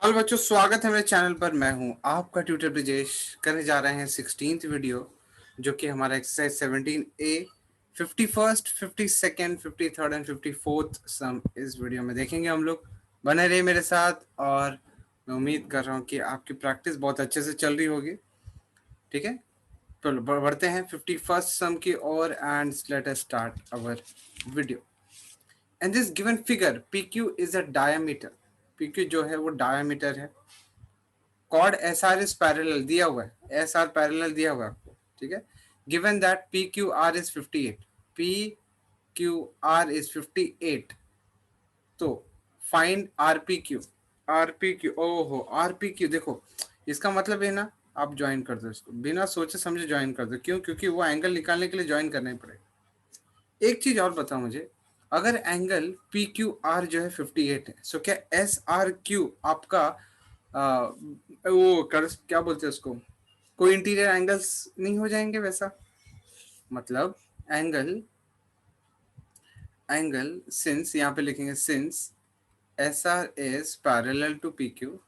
Hello बच्चों, स्वागत है मेरे चैनल पर। मैं हूं आपका ट्यूटर ब्रिजेश। करने जा रहे हैं 16th वीडियो, जो कि हमारा exercise 17A 51st 52nd 53rd and 54th सम इस वीडियो में देखेंगे हम लोग। बने रहिए मेरे साथ और मैं उम्मीद कर रहा हूं कि आपकी प्रैक्टिस बहुत अच्छे से चल रही होगी। ठीक है, तो बढ़ते हैं 51st सम की ओर and let us start our video. And this given figure PQ is a diameter. PQ जो है वो डायमीटर है। Chord S R is parallel दिया हुआ है, एस आर पैरेलल दिया हुआ है आपको। ठीक है, given that P Q R is 58, P Q R is 58, तो find are P Q. Are P Q, ओहो आर पी क्यू, देखो इसका मतलब है ना, आप ज्वाइन कर दो इसको, बिना सोचे समझे ज्वाइन कर दो। क्यों? क्योंकि वो एंगल निकालने के लिए ज्वाइन करना ही पड़ेगा। एक चीज और बताओ मुझे, अगर एंगल पी क्यू आर जो है 58 है, सो क्या एस आर क्यू आपका वो कर क्या बोलते हैं उसको, कोई इंटीरियर एंगल्स नहीं हो जाएंगे वैसा? मतलब एंगल एंगल सिंस यहाँ पे लिखेंगे since S R is parallel to P Q,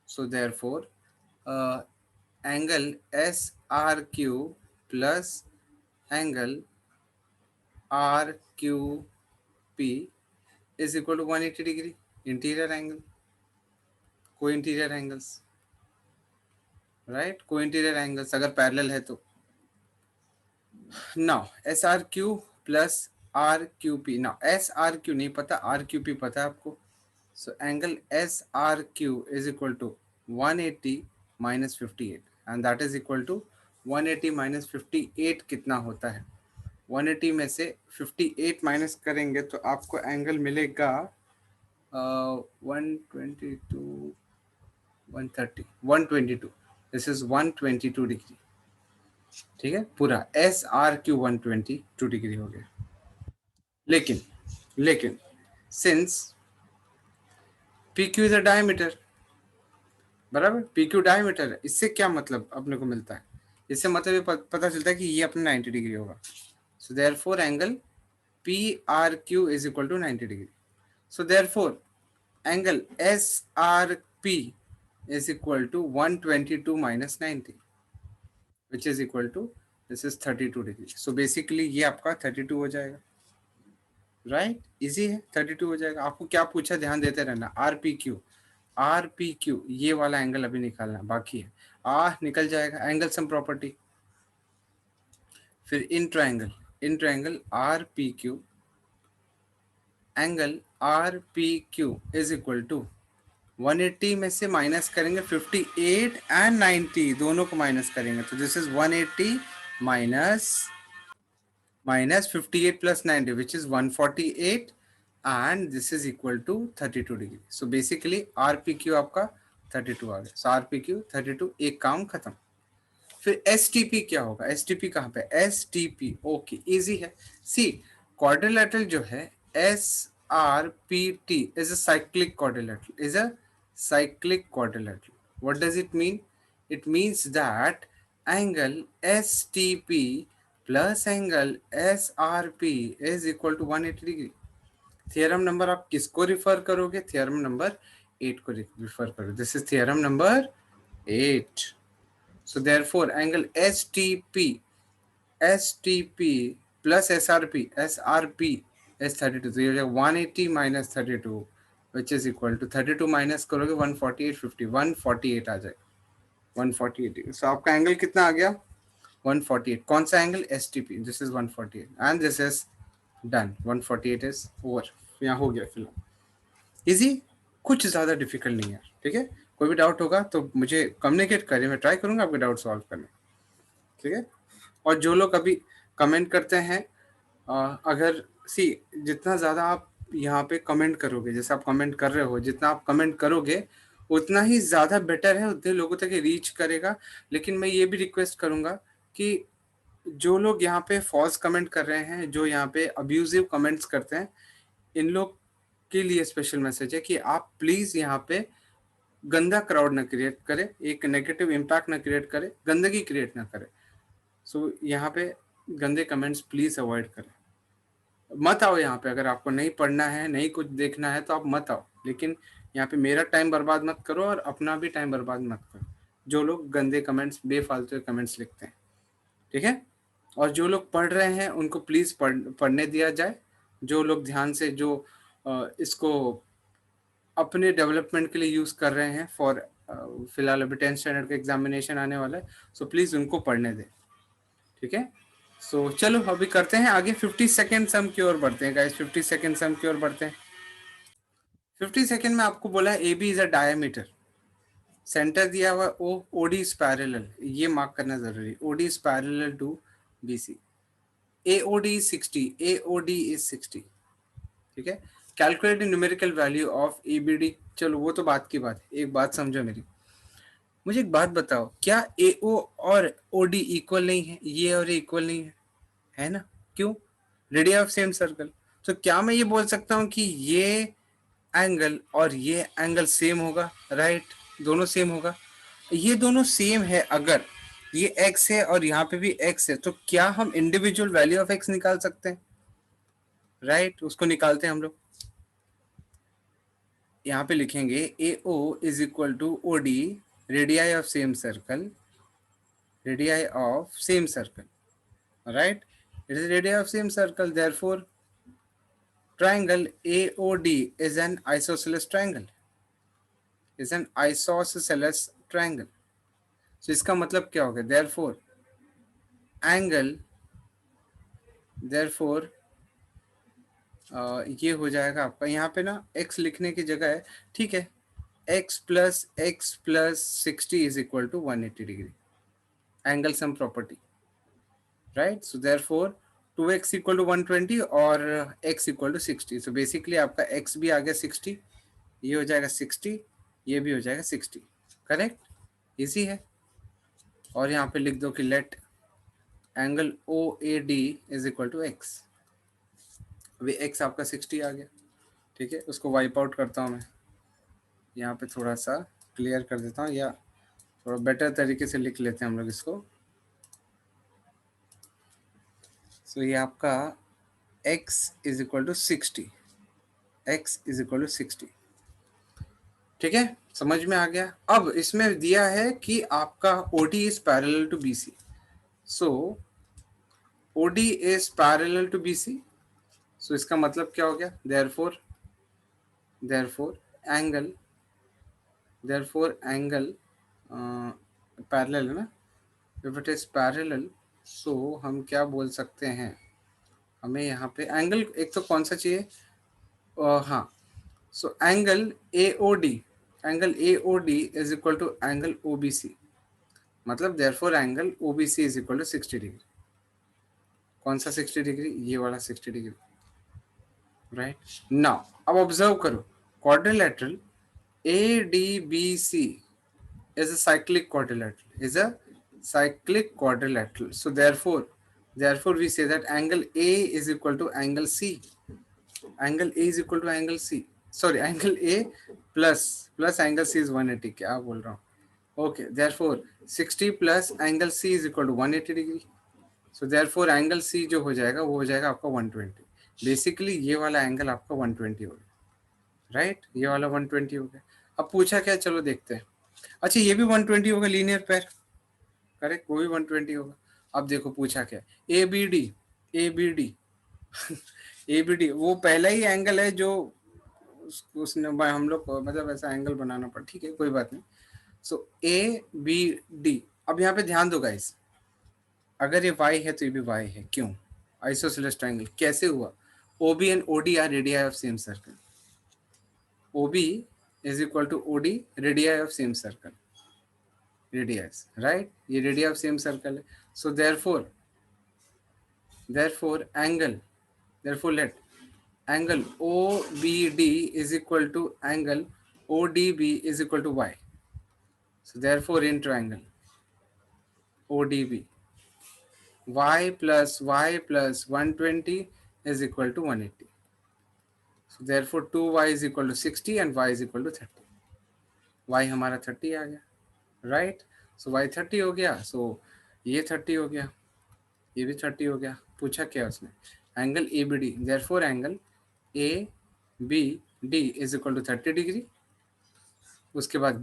so therefore angle S R Q plus angle R Q P is equal to 180 degree interior angle, co-interior angles, right? Co-interior angles अगर parallel है तो। Now S R Q plus R Q P, now S R Q नहीं पता, R Q P पता है आपको। So angle S R Q is equal to 180 minus 58 and that is equal to 180 minus 58 कितना होता है? 180 में से 58 माइनस करेंगे तो आपको एंगल मिलेगा 122 130 122, दिस इज 122 डिग्री। ठीक है, पूरा एस आर क्यू 122 डिग्री हो गया। लेकिन लेकिन since P Q is a diameter, बराबर, पी क्यू डायमीटर है, इससे क्या मतलब अपने को मिलता है? इससे मतलब ये पता चलता है कि ये अपना 90 डिग्री होगा। So therefore angle P R Q is equal to 90 degree. So therefore angle S R P is equal to 122 minus 90, which is equal to this is 32 degree. So basically ये आपका 32 हो जाएगा, राइट? इजी है, 32 हो जाएगा। आपको क्या पूछा, ध्यान देते रहना। Are P Q, are P Q ये वाला एंगल अभी निकालना बाकी है। निकल जाएगा एंगल सम प्रॉपर्टी। फिर in triangle R P Q, angle R P Q is equal to 180 में से माइनस करेंगे 58 एंड 90, दोनों को माइनस करेंगे तो this is 180 minus 58 plus 90 which is 148 and this is equal to 32 degree. So basically R P Q आपका 32 आ गया। सो are P Q 32, एक काम खत्म। फिर एस टी पी क्या होगा? एस टी पी कहाँ पे? S T P, okay easy है। सी क्वाड्रिलेटरल जो है S R P T is a cyclic quadrilateral, is a cyclic quadrilateral. What does it mean? It means that angle STP plus angle SRP is equal to 180 degree. Theorem number आप किसको refer करोगे? Theorem number 8 को refer करो। This is theorem number 8। So therefore angle STP plus SRP is 32. So you have 180 minus 32 which is equal to 32 minus करोगे 148 50 148 आ जाएगा 148। so आपका angle कितना आ गया? 148। कौन सा angle? STP। This is 148 and this is done. 148 is over, यहाँ हो गया फिलहाल। इजी, कुछ ज्यादा डिफिकल्ट नहीं है। ठीक है, कोई भी डाउट होगा तो मुझे कम्युनिकेट करिए, मैं ट्राई करूंगा आपके डाउट सॉल्व करने। ठीक है, और जो लोग अभी कमेंट करते हैं, अगर सी जितना ज़्यादा आप यहाँ पे कमेंट करोगे, जैसे आप कमेंट कर रहे हो, जितना आप कमेंट करोगे उतना ही ज़्यादा बेटर है, उतने लोगों तक रीच करेगा। लेकिन मैं ये भी रिक्वेस्ट करूँगा कि जो लोग यहाँ पे फॉल्स कमेंट कर रहे हैं, जो यहाँ पे अब्यूजिव कमेंट्स करते हैं, इन लोग के लिए स्पेशल मैसेज है कि आप प्लीज़ यहाँ पे गंदा क्राउड ना क्रिएट करें, एक नेगेटिव इम्पैक्ट ना क्रिएट करें, गंदगी क्रिएट ना करें। सो यहाँ पे गंदे कमेंट्स प्लीज अवॉइड करें। मत आओ यहाँ पे, अगर आपको नहीं पढ़ना है, नहीं कुछ देखना है तो आप मत आओ। लेकिन यहाँ पे मेरा टाइम बर्बाद मत करो और अपना भी टाइम बर्बाद मत करो, जो लोग गंदे कमेंट्स, बेफालतू कमेंट्स लिखते हैं, ठीक है। और जो लोग पढ़ रहे हैं उनको प्लीज़ पढ़ने दिया जाए। जो लोग ध्यान से जो इसको अपने डेवलपमेंट के लिए यूज़ कर रहे हैं फॉर फिलहाल अभी 10th स्टैंडर्ड का एग्जामिनेशन आने वाला है, सो प्लीज़ उनको पढ़ने दें, ठीक है। सो चलो अभी करते हैं आगे 50 सेकेंड सम की ओर बढ़ते हैं गाइस, 50 सेकेंड सम की ओर बढ़ते हैं। 50 सेकेंड में आपको बोला है A B is a diameter, centre दिया हुआ ओ, ओडी इज पैरेलल, ये मार्क करना जरूरी, OD is parallel to BC, AOD is 60, AOD is 60, ठीक है। Calculate numerical value of EBD, चलो वो तो बात की बात है, एक बात समझो मेरी, मुझे एक बात बताओ, क्या AO और OD इक्वल नहीं है, ये और ये इक्वल नहीं है ना? क्यों? रेडियस ऑफ सेम सर्कल, तो क्या मैं ये बोल सकता हूँ कि ये एंगल और ये एंगल सेम होगा? राइट, दोनों सेम होगा। ये दोनों सेम है, अगर ये x है और यहाँ पे भी x है, तो क्या हम इंडिविजुअल वैल्यू ऑफ x निकाल सकते हैं? राइट, उसको निकालते हैं हम लोग। यहाँ पे लिखेंगे AO is equal to OD, radii of same circle, radii of same circle, right, it is radii of same circle, therefore triangle AOD is an isosceles triangle, is an isosceles triangle. So इसका मतलब क्या हो गया? therefore ये हो जाएगा आपका, यहाँ पे ना x लिखने की जगह है, ठीक है, x plus 60 is equal to 180 degree, angle sum property, right. So therefore 2x equal to 120 और x equal to 60, so basically आपका x भी आ गया 60, ये हो जाएगा 60, ये भी हो जाएगा 60, करेक्ट, इजी है। और यहाँ पे लिख दो कि let angle OAD is equal to x, अभी x आपका 60 आ गया, ठीक है। उसको वाइप आउट करता हूँ मैं, यहाँ पे थोड़ा सा क्लियर कर देता हूँ, या थोड़ा बेटर तरीके से लिख लेते हैं हम लोग इसको। सो ये आपका x is equal to 60, x is equal to 60, ठीक है, समझ में आ गया। अब इसमें दिया है कि आपका OD is parallel to BC, so OD is parallel to BC, so इसका मतलब क्या हो गया? therefore एंगल पैरेलल है ना, इफ इट इज पैरेलल, सो हम क्या बोल सकते हैं, हमें यहाँ पे एंगल एक तो कौन सा चाहिए, हाँ, so angle AOD is equal to angle OBC, मतलब therefore angle OBC is equal to 60 degree. कौन सा 60 डिग्री? ये वाला 60 डिग्री, राइट। नाउ अब ऑब्जर्व करो, quadrilateral ADBC is a cyclic quadrilateral, so therefore we say that angle A is equal to angle C, sorry, angle A plus angle C is 180, क्या बोल रहा हूँ, okay, therefore 60 plus angle C is equal to 180 degree, so therefore angle C जो हो जाएगा वो हो जाएगा आपका 120, बेसिकली ये वाला एंगल आपका 120 हो गया, राइट, ये वाला 120 हो गया। अब पूछा क्या, चलो देखते हैं, अच्छा ये भी 120 होगा, लीनियर पेयर, करेक्ट, वो भी 120 होगा। अब देखो पूछा क्या, ABD ABD वो पहला ही एंगल है जो उसने हम लोग को मतलब ऐसा एंगल बनाना पड़ा, ठीक है, कोई बात नहीं। सो ABD, अब यहाँ पे ध्यान दो गाइस, अगर ये y है तो ये भी y है, क्यों? आइसोसेलेस ट्रायंगल कैसे हुआ? OB and OD are radii of same circle, OB is equal to OD, radii of same circle, radius, right, ये रेडियस ऑफ सेम सर्कल है, so therefore angle, therefore let angle OBD is equal to angle ODB is equal to y, so therefore in triangle ODB y plus 120 is equal to 180, so therefore 2y is equal to 60 and y is equal to 30, y हमारा 30 आ गया, right, सो y 30 हो गया, सो ये 30 हो गया, ये भी 30 हो गया। पूछा क्या उसने, angle ABD, therefore angle ABD is equal to 30 degree, उसके बाद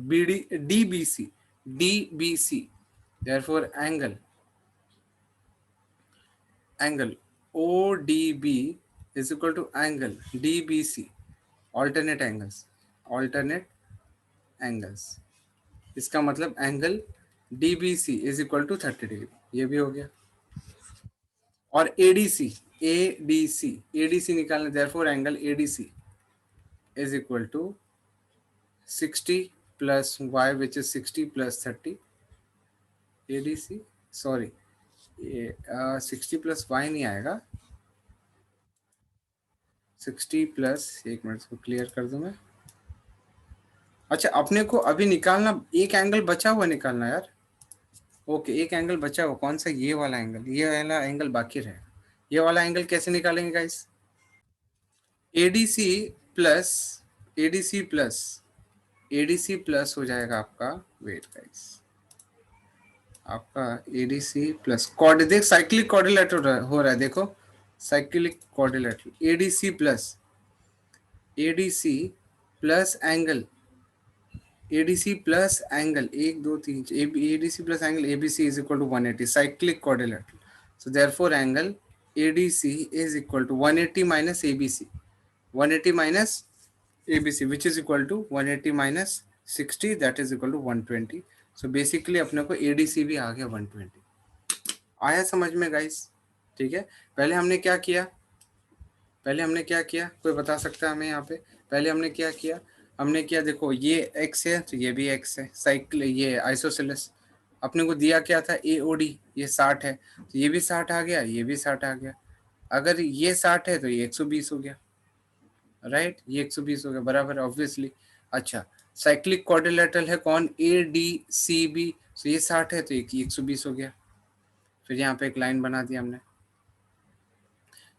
DBC, DBC, therefore angle ODB is equal to angle DBC, alternate angles. इसका मतलब angle DBC is equal to 30 degree, ये भी हो गया। और ADC निकालना, therefore angle ADC is equal to 60 plus y which is 60 plus 30। ADC, sorry, 60 plus y नहीं आएगा, 60 प्लस, एक मिनट को क्लियर कर दूं मैं। अच्छा, अपने को अभी निकालना एक एंगल बचा हुआ निकालना यार। ओके, एक एंगल बचा हुआ, कौन सा? ये वाला एंगल, ये वाला एंगल बाकी रहे। ये वाला एंगल कैसे निकालेंगे guys? ADC plus ADC plus हो जाएगा आपका, वेट गाइस, आपका एडीसी प्लस देख साइक्लिक क्वाड्रिलेटरल हो रहा है, देखो cyclic quadrilateral. ADC plus angle, ADC plus angle 1 2 3, ADC plus angle ABC is equal to 180, cyclic quadrilateral. So therefore angle ADC is equal to 180 minus ABC, 180 minus ABC which is equal to 180 minus 60, that is equal to 120. So basically अपने को ADC भी आ गया 120। आया समझ में guys? ठीक है, पहले हमने क्या किया, कोई बता सकता है हमें यहाँ पे? पहले हमने क्या किया, देखो ये x है तो ये भी x है, साइकिल ये आइसोसेलेस। अपने को दिया क्या था, AOD, ये 60 है तो ये भी 60 आ गया, ये भी 60 आ गया। अगर ये 60 है तो ये 120 हो गया, राइट, ये 120 हो गया बराबर, ऑब्वियसली। अच्छा, साइक्लिक क्वाड्रिलेटरल है कौन, ADCB, तो ये 60 है तो ये 120 हो गया। फिर यहाँ पे एक लाइन बना दिया हमने,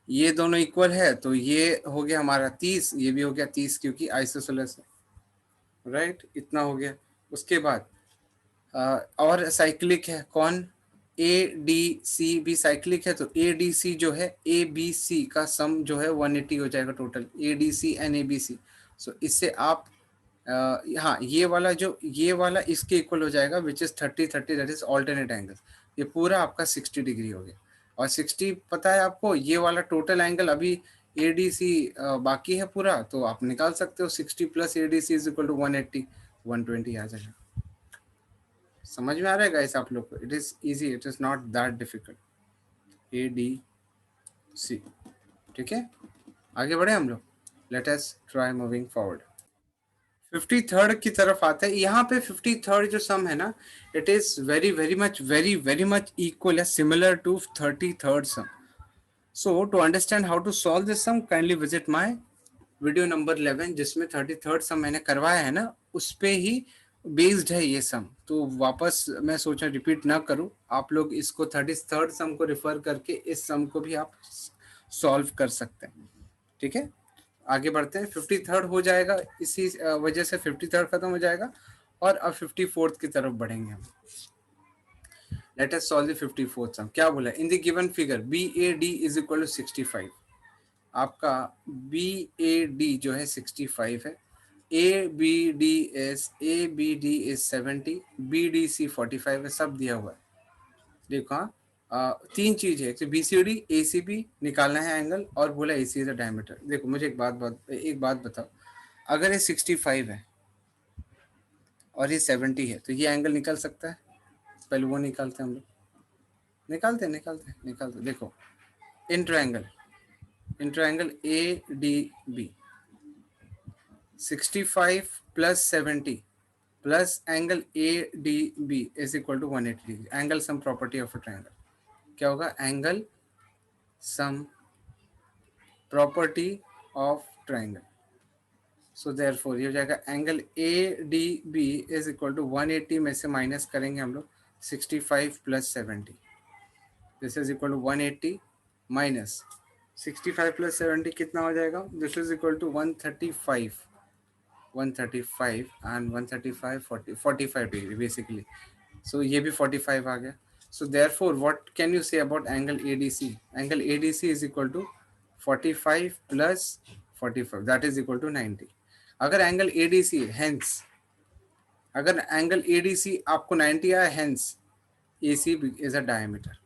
ये दोनों इक्वल है तो ये हो गया हमारा 30, ये भी हो गया 30 क्योंकि आइसोसेलेस है, राइट, इतना हो गया। उसके बाद और साइक्लिक है कौन, ADC भी साइक्लिक है तो ADC जो है ABC का सम जो है 180 हो जाएगा टोटल, ADC एंड ABC। सो इससे आप हाँ, ये वाला इसके इक्वल हो जाएगा which is 30 that is alternate angle. ये पूरा आपका 60 डिग्री हो गया। और 60 पता है आपको, ये वाला टोटल एंगल अभी ADC बाकी है पूरा, तो आप निकाल सकते हो 60 plus ADC is equal to 180, 120 आ जाएगा। समझ में आ रहा है गाइस आप लोग को? It is easy, it is not that difficult. ADC, ठीक है, आगे बढ़े हम लोग। Let us try moving forward. 53rd की तरफ आते हैं। यहाँ पे 53rd जो सम है ना, it is very much equal या similar to 33rd sum. So to understand how to solve this sum, kindly visit my video number 11 जिसमें 33rd सम मैंने करवाया है ना, उस पे ही बेस्ड है ये सम। तो वापस मैं सोचा रिपीट ना करूं, आप लोग इसको 33rd सम को रिफर करके इस सम को भी आप सॉल्व कर सकते हैं। ठीक है, आगे बढ़ते हैं। 53rd हो जाएगा, इसी वजह से 53rd खत्म हो जाएगा और अब 54th की तरफ बढ़ेंगे हम। Let us solve the 54th sum. क्या बोला, in the given figure BAD is equal to 65। आपका BAD जो है 65 है, ABD इज 70, BDC 45 है, सब दिया हुआ है। देखो हाँ, तीन चीज है, BCD ACB निकालना है एंगल, और बोला AC इज द डायमीटर। देखो मुझे एक बात बताओ, अगर ये 65 है और ये 70 है तो ये एंगल निकल सकता है? पहले वो निकालते हैं हम लोग, निकालते। देखो in triangle ADB 65 plus 70 plus angle ADB is equal to 180 degree. Angle sum property of a triangle क्या होगा, angle sum property of triangle. So therefore ये हो जाएगा angle ADB is equal to 180 में से माइनस करेंगे हम लोग 65 plus 70, this is equal to 180 minus 65 plus 70 कितना हो जाएगा, this is equal to 135 and 135 45 degree basically. So ये भी 45 आ गया। So therefore what can you say about angle ADC, angle ADC is equal to 45 plus 45 that is equal to 90। अगर angle ADC है, hence अगर एंगल ADC आपको 90 आया, hence AC is a diameter,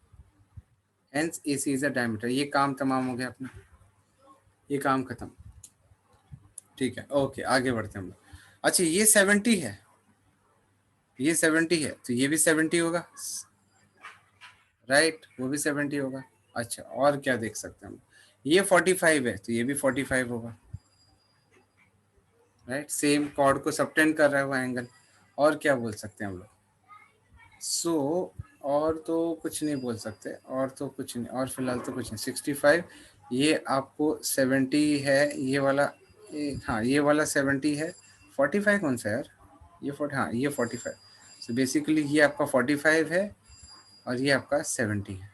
hence AC is a diameter. ये काम तमाम हो गया अपना, ये काम खत्म। ठीक है, ओके, आगे बढ़ते हैं हम लोग। अच्छा, ये 70 है, ये 70 है, तो ये भी 70 होगा, राइट, वो भी 70 होगा। अच्छा, और क्या देख सकते हैं हम, ये 45 है, तो ये भी 45 होगा, राइट, सेम कॉर्ड को सबटेंड कर रहा है वो एंगल। और क्या बोल सकते हैं हम लोग? सो और तो कुछ नहीं बोल सकते, और तो कुछ नहीं, और फिलहाल तो कुछ नहीं। 65, ये आपको 70 है, ये वाला, हाँ ये वाला 70 है। 45 कौन सा है यार? ये 40, हाँ ये 45। सो बेसिकली ये आपका 45 है और ये आपका 70 है।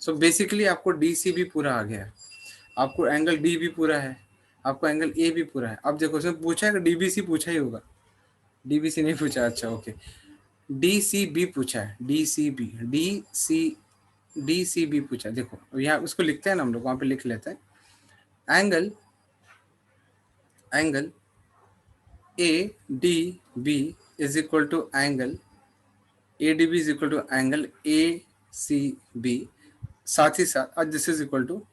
सो बेसिकली आपको DC भी पूरा आ गया है, आपको एंगल D भी पूरा है, आपको एंगल A भी पूरा है। अब देखो उसने पूछा है कि DBC पूछा ही होगा, DBC नहीं पूछा, अच्छा ओके, DCB पूछा है, DCB पूछा। देखो यहाँ उसको लिखते हैं ना हम लोग, वहाँ पे लिख लेते हैं, angle ADB is equal to angle ADB is equal to angle ACB, साथ ही साथ दिस इज इक्वल टू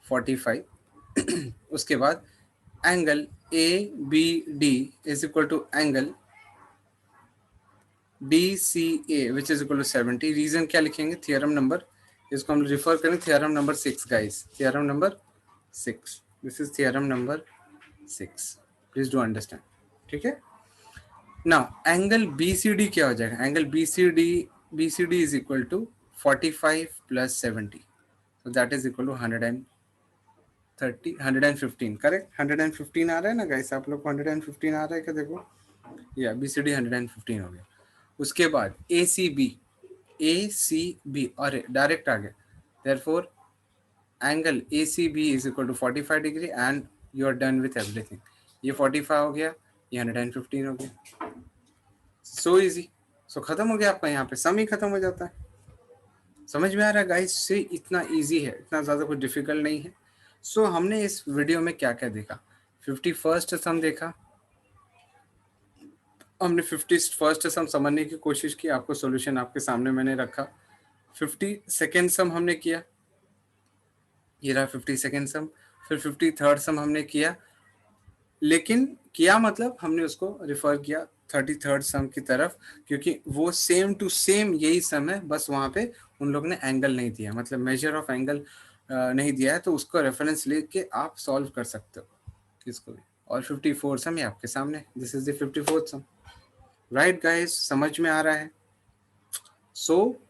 45। उसके बाद angle ABD is equal to angle DCA which is equal to 70। Reason क्या लिखेंगे? थियरम नंबर, इसको हम रिफर करें theorem number 6 guys, theorem number 6, this is theorem number 6, please do understand. ठीक है, now angle BCD क्या हो जाएगा? Angle BCD is equal to 45 plus 70, so that is equal to 130 115, correct? 115 आ रहा है ना गाइस, आप लोग को 115 आ रहा है क्या? देखो या BCD 115 हो गया। उसके बाद ACB और डायरेक्ट आ गया, therefore angle ACB is equal to 45 degree and you are done with everything. ये 45 हो गया, ये 115 हो गया, सो इजी। सो खत्म हो गया आपका, यहाँ पे सम ही खत्म हो जाता है। समझ में आ रहा है गाइस? से इतना इजी है, इतना ज़्यादा कुछ डिफिकल्ट नहीं है। सो हमने इस वीडियो में क्या क्या देखा? 51st सम देखा हमने, 51st सम समझने की कोशिश की, आपको सॉल्यूशन आपके सामने मैंने रखा। 52nd सम हमने किया, ये रहा 52nd सम। फिर 53rd सम हमने किया, लेकिन किया मतलब हमने उसको रिफर किया 33rd सम की तरफ, क्योंकि वो सेम टू सेम यही सम है, बस वहाँ पे उन लोग ने एंगल नहीं दिया, मतलब मेजर ऑफ एंगल नहीं दिया है, तो उसको रेफरेंस लेके आप सॉल्व कर सकते हो किसको भी। और 54 सम ये आपके सामने, this is the 54th sum, right guys? समझ में आ रहा है? सो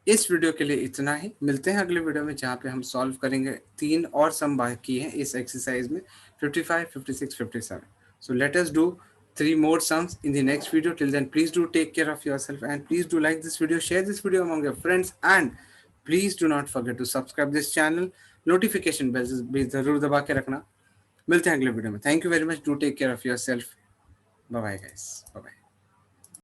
इस वीडियो के लिए इतना ही, मिलते हैं अगले वीडियो में जहाँ पे हम सॉल्व करेंगे 3 और सम बाकी हैं इस एक्सरसाइज में, 55, 56, 57। So let us do 3 more sums in the next video. Till then, please do take care of yourself and please do like this video, share this video among your friends, and please do not forget to subscribe this channel. Notification bell भी जरूर दबा के रखना। मिलते हैं अगले video में। Thank you very much, do take care of yourself, bye bye guys, bye bye.